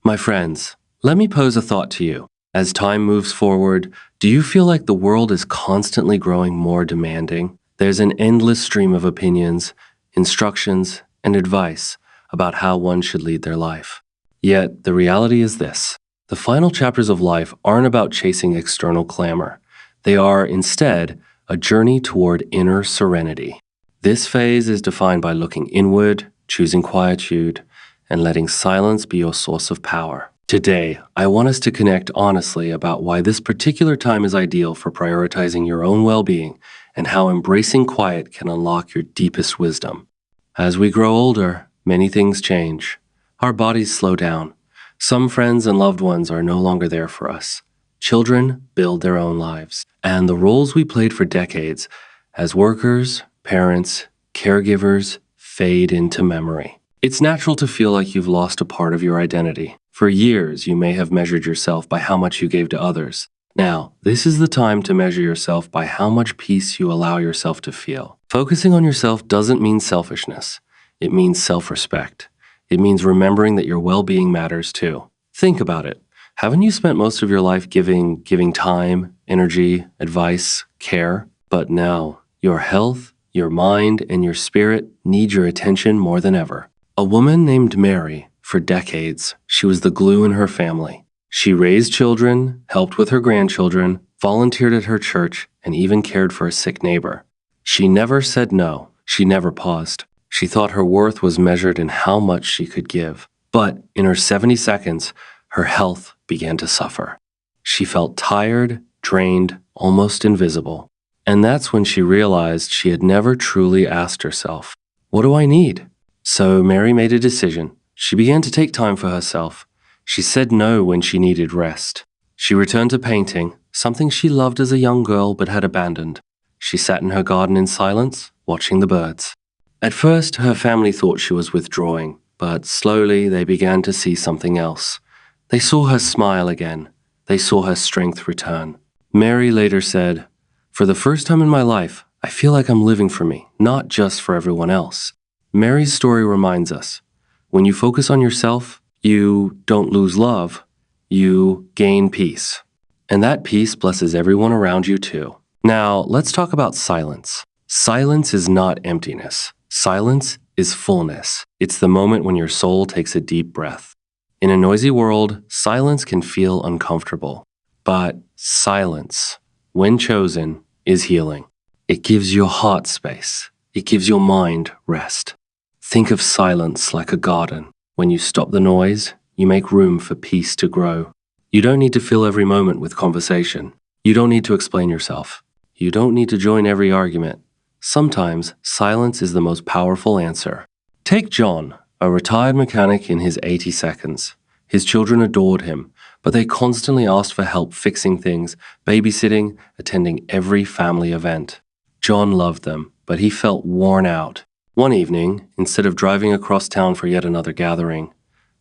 My friends, let me pose a thought to you. As time moves forward, do you feel like the world is constantly growing more demanding? There's an endless stream of opinions, instructions, and advice about how one should lead their life. Yet, the reality is this. The final chapters of life aren't about chasing external clamor. They are, instead, a journey toward inner serenity. This phase is defined by looking inward, choosing quietude, and letting silence be your source of power. Today, I want us to connect honestly about why this particular time is ideal for prioritizing your own well-being and how embracing quiet can unlock your deepest wisdom. As we grow older, many things change. Our bodies slow down. Some friends and loved ones are no longer there for us. Children build their own lives. And the roles we played for decades as workers, parents, caregivers fade into memory. It's natural to feel like you've lost a part of your identity. For years, you may have measured yourself by how much you gave to others. Now, this is the time to measure yourself by how much peace you allow yourself to feel. Focusing on yourself doesn't mean selfishness. It means self-respect. It means remembering that your well-being matters too. Think about it. Haven't you spent most of your life giving time, energy, advice, care? But now, your health, your mind, and your spirit need your attention more than ever. A woman named Mary, for decades, she was the glue in her family. She raised children, helped with her grandchildren, volunteered at her church, and even cared for a sick neighbor. She never said no. She never paused. She thought her worth was measured in how much she could give. But in her 70 seconds, her health began to suffer. She felt tired, drained, almost invisible. And that's when she realized she had never truly asked herself, "What do I need?" So Mary made a decision. She began to take time for herself. She said no when she needed rest. She returned to painting, something she loved as a young girl but had abandoned. She sat in her garden in silence, watching the birds. At first, her family thought she was withdrawing, but slowly they began to see something else. They saw her smile again. They saw her strength return. Mary later said, "For the first time in my life, I feel like I'm living for me, not just for everyone else." Mary's story reminds us, when you focus on yourself, you don't lose love, you gain peace. And that peace blesses everyone around you too. Now, let's talk about silence. Silence is not emptiness. Silence is fullness. It's the moment when your soul takes a deep breath. In a noisy world, silence can feel uncomfortable. But silence, when chosen, is healing. It gives your heart space. It gives your mind rest. Think of silence like a garden. When you stop the noise, you make room for peace to grow. You don't need to fill every moment with conversation. You don't need to explain yourself. You don't need to join every argument. Sometimes, silence is the most powerful answer. Take John, a retired mechanic in his 80 seconds. His children adored him, but they constantly asked for help fixing things, babysitting, attending every family event. John loved them, but he felt worn out. One evening, instead of driving across town for yet another gathering,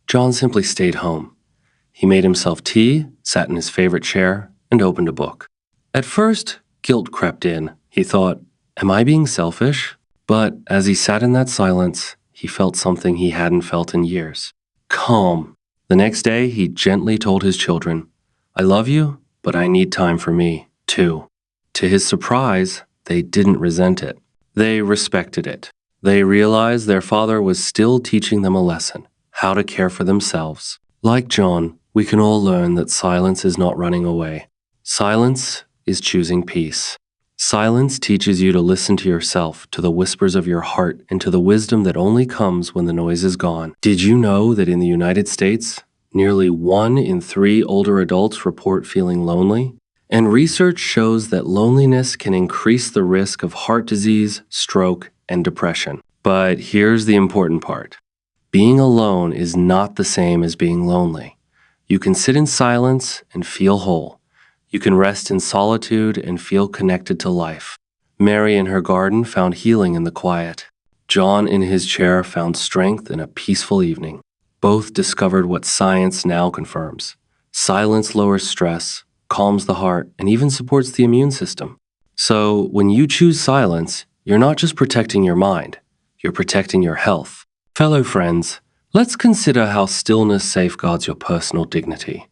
John simply stayed home. He made himself tea, sat in his favorite chair, and opened a book. At first, guilt crept in. He thought, "Am I being selfish?" But as he sat in that silence, he felt something he hadn't felt in years. Calm. The next day, he gently told his children, "I love you, but I need time for me, too." To his surprise, they didn't resent it. They respected it. They realized their father was still teaching them a lesson, how to care for themselves. Like John, we can all learn that silence is not running away. Silence is choosing peace. Silence teaches you to listen to yourself, to the whispers of your heart, and to the wisdom that only comes when the noise is gone. Did you know that in the United States, nearly 1 in 3 older adults report feeling lonely? And research shows that loneliness can increase the risk of heart disease, stroke, and depression. But here's the important part. Being alone is not the same as being lonely. You can sit in silence and feel whole. You can rest in solitude and feel connected to life. Mary in her garden found healing in the quiet. John in his chair found strength in a peaceful evening. Both discovered what science now confirms. Silence lowers stress, calms the heart, and even supports the immune system. So when you choose silence, you're not just protecting your mind, you're protecting your health. Fellow friends, Let's consider how stillness safeguards your personal dignity.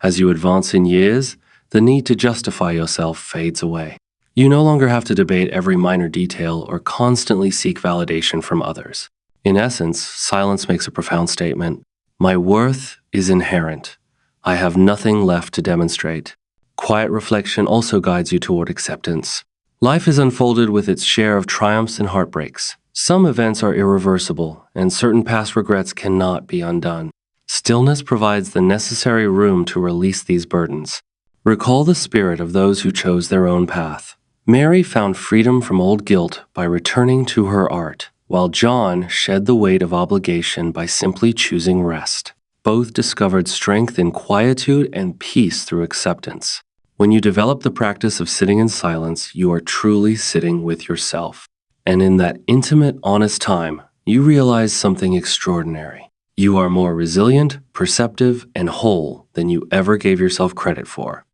As you advance in years, the need to justify yourself fades away. You no longer have to debate every minor detail or constantly seek validation from others. In essence, silence makes a profound statement. My worth is inherent. I have nothing left to demonstrate. Quiet reflection also guides you toward acceptance. Life is unfolded with its share of triumphs and heartbreaks. Some events are irreversible, and certain past regrets cannot be undone. Stillness provides the necessary room to release these burdens. Recall the spirit of those who chose their own path. Mary found freedom from old guilt by returning to her art, while John shed the weight of obligation by simply choosing rest. Both discovered strength in quietude and peace through acceptance. When you develop the practice of sitting in silence, you are truly sitting with yourself. And in that intimate, honest time, you realize something extraordinary. You are more resilient, perceptive, and whole than you ever gave yourself credit for.